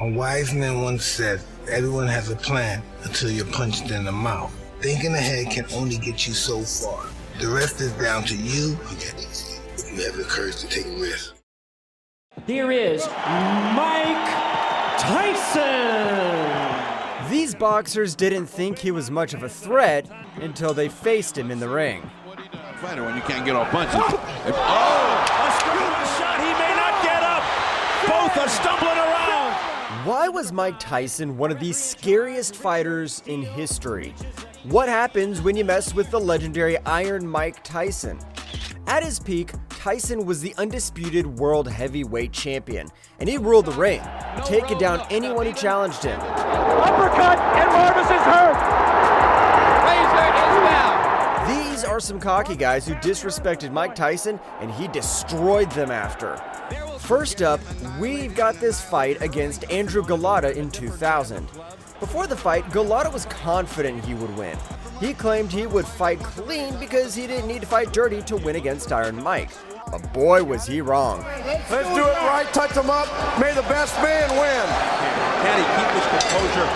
A wise man once said, everyone has a plan until you're punched in the mouth. Thinking ahead can only get you so far. The rest is down to you if you have the courage to take a risk. Here is Mike Tyson. These boxers didn't think he was much of a threat until they faced him in the ring. Fighter when you can't get off punches. A shot, he may not get up. Both are stumbling around. Why was Mike Tyson one of the scariest fighters in history? What happens when you mess with the legendary Iron Mike Tyson? At his peak, Tyson was the Undisputed World Heavyweight Champion, and he ruled the ring, taking down anyone who challenged him. Uppercut, and Marvis is hurt. Razor is down. These are some cocky guys who disrespected Mike Tyson, and he destroyed them after. First up, we've got this fight against Andrew Golota in 2000. Before the fight, Golota was confident he would win. He claimed he would fight clean because he didn't need to fight dirty to win against Iron Mike. But boy, was he wrong. Let's do it right, touch him up, may the best man win. Can he keep his composure?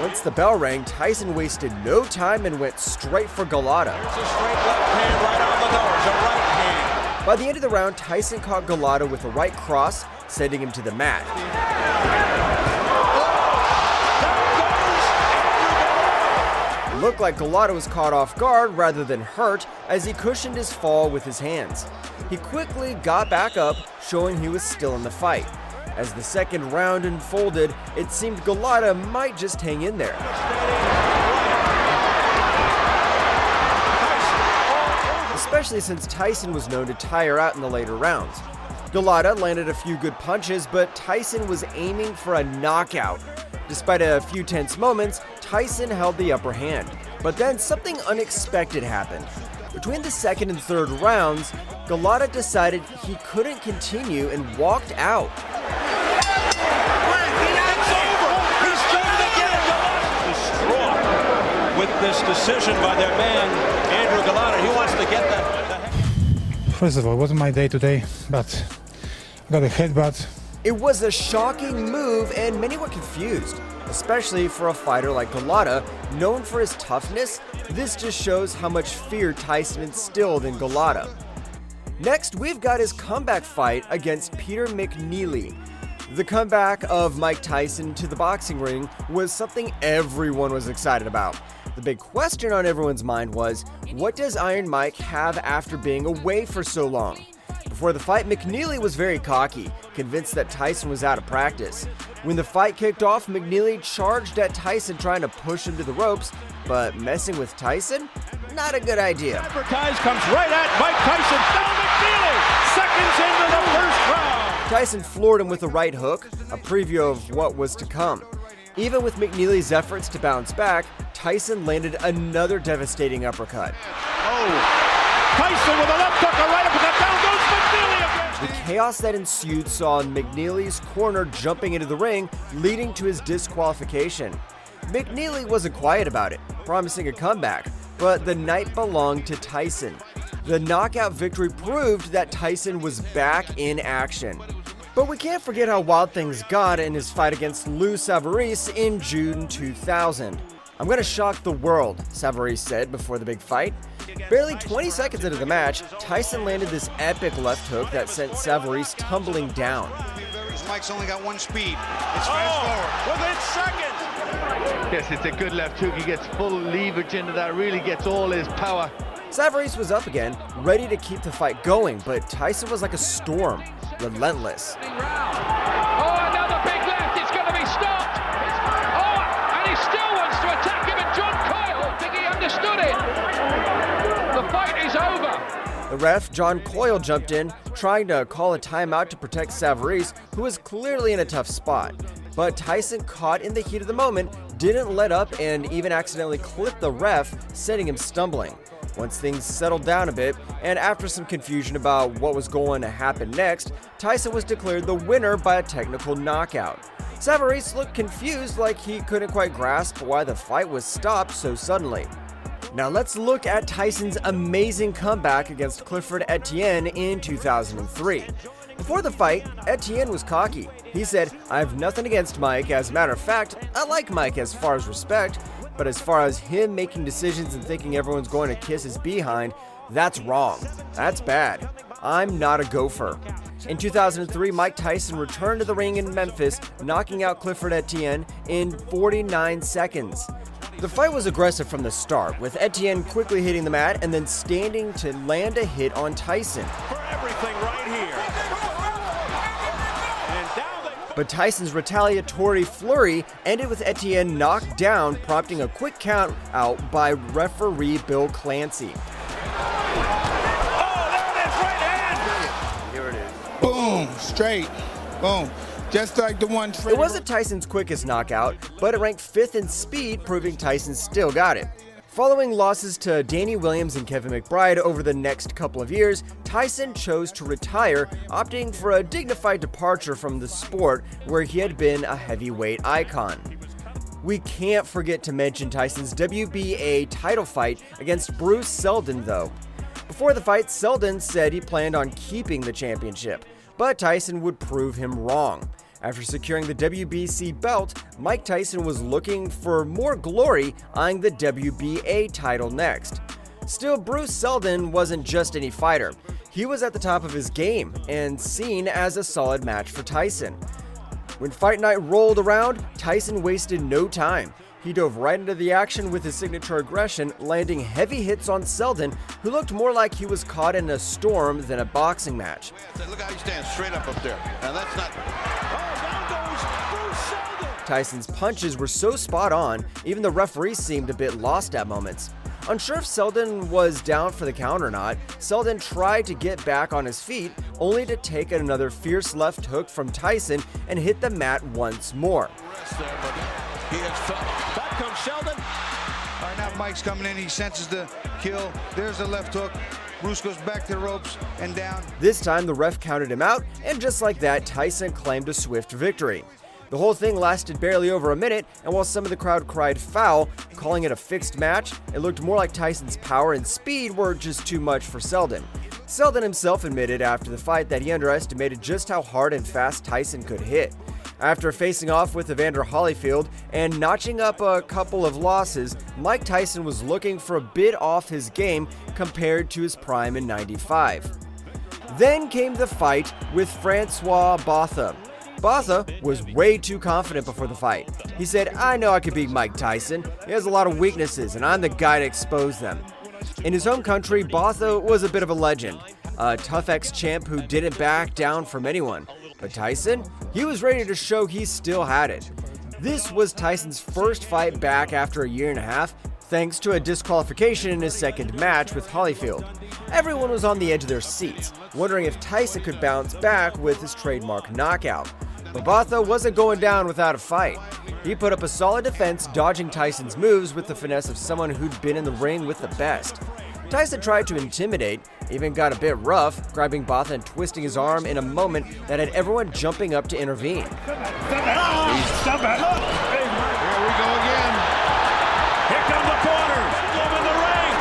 Once the bell rang, Tyson wasted no time and went straight for Golota. There's a straight left hand right on the nose, a right hand. By the end of the round, Tyson caught Golota with a right cross, sending him to the mat. It looked like Golota was caught off guard rather than hurt as he cushioned his fall with his hands. He quickly got back up, showing he was still in the fight. As the second round unfolded, it seemed Golota might just hang in there. Especially since Tyson was known to tire out in the later rounds. Golota landed a few good punches, but Tyson was aiming for a knockout. Despite a few tense moments, Tyson held the upper hand. But then something unexpected happened. Between the second and third rounds, Golota decided he couldn't continue and walked out. With this decision by their man, Andrew Golota, he wants to get that. First of all, it wasn't my day today, but I got a headbutt. It was a shocking move, and many were confused, especially for a fighter like Golota, known for his toughness. This just shows how much fear Tyson instilled in Golota. Next, we've got his comeback fight against Peter McNeely. The comeback of Mike Tyson to the boxing ring was something everyone was excited about. The big question on everyone's mind was, what does Iron Mike have after being away for so long? Before the fight, McNeely was very cocky, convinced that Tyson was out of practice. When the fight kicked off, McNeely charged at Tyson, trying to push him to the ropes, but messing with Tyson? Not a good idea. Advertise comes right at Mike Tyson. Down McNeely, seconds into the first round. Tyson floored him with a right hook, a preview of what was to come. Even with McNeely's efforts to bounce back, Tyson landed another devastating uppercut. Tyson with a left hook, a right uppercut, down goes McNeely again. The chaos that ensued saw McNeely's corner jumping into the ring, leading to his disqualification. McNeely wasn't quiet about it, promising a comeback, but the night belonged to Tyson. The knockout victory proved that Tyson was back in action. But we can't forget how wild things got in his fight against Lou Savarese in June 2000. "I'm gonna shock the world," Savarese said before the big fight. Barely 20 seconds into the match, Tyson landed this epic left hook that sent Savarese tumbling down. Mike's only got one speed. It's fast forward. Within seconds. Yes, it's a good left hook. He gets full leverage into that, really gets all his power. Savarese was up again, ready to keep the fight going, but Tyson was like a storm, relentless. Another big left, it's going to be stopped. And he still wants to attack him, and John Coyle, I think he understood it. The fight is over. The ref, John Coyle, jumped in, trying to call a timeout to protect Savarese, who was clearly in a tough spot. But Tyson, caught in the heat of the moment, didn't let up and even accidentally clipped the ref, sending him stumbling. Once things settled down a bit, and after some confusion about what was going to happen next, Tyson was declared the winner by a technical knockout. Savarese looked confused, like he couldn't quite grasp why the fight was stopped so suddenly. Now let's look at Tyson's amazing comeback against Clifford Etienne in 2003. Before the fight, Etienne was cocky. He said, "I have nothing against Mike. As a matter of fact, I like Mike as far as respect, but as far as him making decisions and thinking everyone's going to kiss his behind, that's wrong. That's bad. I'm not a gopher." In 2003, Mike Tyson returned to the ring in Memphis, knocking out Clifford Etienne in 49 seconds. The fight was aggressive from the start, with Etienne quickly hitting the mat and then standing to land a hit on Tyson. For everything right here. And down they... But Tyson's retaliatory flurry ended with Etienne knocked down, prompting a quick count out by referee Bill Clancy. Boom, straight, boom, just like the one. It wasn't Tyson's quickest knockout, but it ranked 5th in speed, proving Tyson still got it. Following losses to Danny Williams and Kevin McBride over the next couple of years, Tyson chose to retire, opting for a dignified departure from the sport where he had been a heavyweight icon. We can't forget to mention Tyson's WBA title fight against Bruce Seldon, though. Before the fight, Seldon said he planned on keeping the championship, but Tyson would prove him wrong. After securing the WBC belt, Mike Tyson was looking for more glory, eyeing the WBA title next. Still, Bruce Seldon wasn't just any fighter. He was at the top of his game and seen as a solid match for Tyson. When fight night rolled around, Tyson wasted no time. He dove right into the action with his signature aggression, landing heavy hits on Seldon, who looked more like he was caught in a storm than a boxing match. Look how he stands straight up there. Now that's not... Tyson's punches were so spot on, even the referee seemed a bit lost at moments. Unsure if Seldon was down for the count or not, Seldon tried to get back on his feet, only to take another fierce left hook from Tyson and hit the mat once more. Back comes Seldon. All right, now Mike's coming in. He senses the kill. There's the left hook. Bruce goes back to the ropes and down. This time, the ref counted him out, and just like that, Tyson claimed a swift victory. The whole thing lasted barely over a minute, and while some of the crowd cried foul, calling it a fixed match, it looked more like Tyson's power and speed were just too much for Seldon. Seldon himself admitted after the fight that he underestimated just how hard and fast Tyson could hit. After facing off with Evander Holyfield and notching up a couple of losses, Mike Tyson was looking for a bit off his game compared to his prime in '95. Then came the fight with Francois Botha. Botha was way too confident before the fight. He said, "I know I could beat Mike Tyson. He has a lot of weaknesses, and I'm the guy to expose them." In his home country, Botha was a bit of a legend, a tough ex-champ who didn't back down from anyone. But Tyson? He was ready to show he still had it. This was Tyson's first fight back after a year and a half, thanks to a disqualification in his second match with Holyfield. Everyone was on the edge of their seats, wondering if Tyson could bounce back with his trademark knockout. But Botha wasn't going down without a fight. He put up a solid defense, dodging Tyson's moves with the finesse of someone who'd been in the ring with the best. Tyson tried to intimidate, even got a bit rough, grabbing Botha and twisting his arm in a moment that had everyone jumping up to intervene. Here we go again. Here come the corners. In the ring.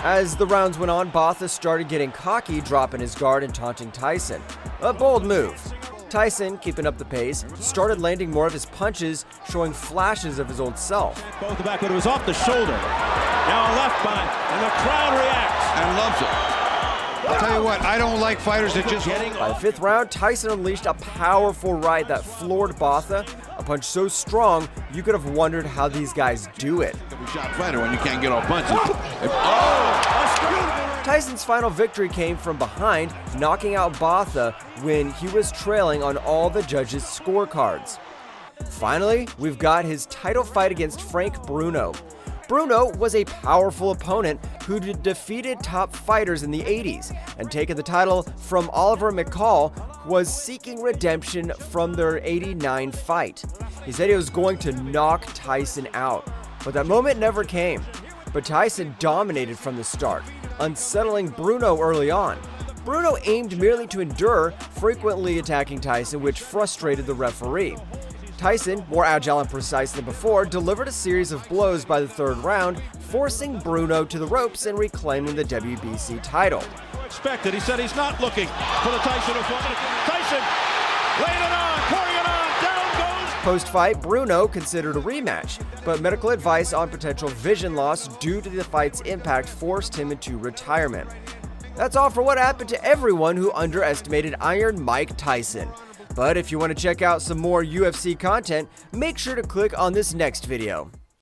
As the rounds went on, Botha started getting cocky, dropping his guard and taunting Tyson. A bold move. Tyson, keeping up the pace, started landing more of his punches, showing flashes of his old self. Both the back, but it was off the shoulder. Now a left bind, and the crowd reacts. And loves it. I'll tell you what, I don't like fighters that just... By the 5th round, Tyson unleashed a powerful right that floored Botha, a punch so strong you could have wondered how these guys do it. Every shot fighter when you can't get off punches. Tyson's final victory came from behind, knocking out Botha when he was trailing on all the judges' scorecards. Finally, we've got his title fight against Frank Bruno. Bruno was a powerful opponent who defeated top fighters in the 80s and taken the title from Oliver McCall, who was seeking redemption from their 89 fight. He said he was going to knock Tyson out, but that moment never came. But Tyson dominated from the start, unsettling Bruno early on. Bruno aimed merely to endure, frequently attacking Tyson, which frustrated the referee. Tyson, more agile and precise than before, delivered a series of blows by the 3rd round, forcing Bruno to the ropes and reclaiming the WBC title. Expected. He said he's not looking for the Tyson opponent. Tyson laying it on, pouring it on, down goes. Post-fight, Bruno considered a rematch, but medical advice on potential vision loss due to the fight's impact forced him into retirement. That's all for what happened to everyone who underestimated Iron Mike Tyson. But if you want to check out some more UFC content, make sure to click on this next video.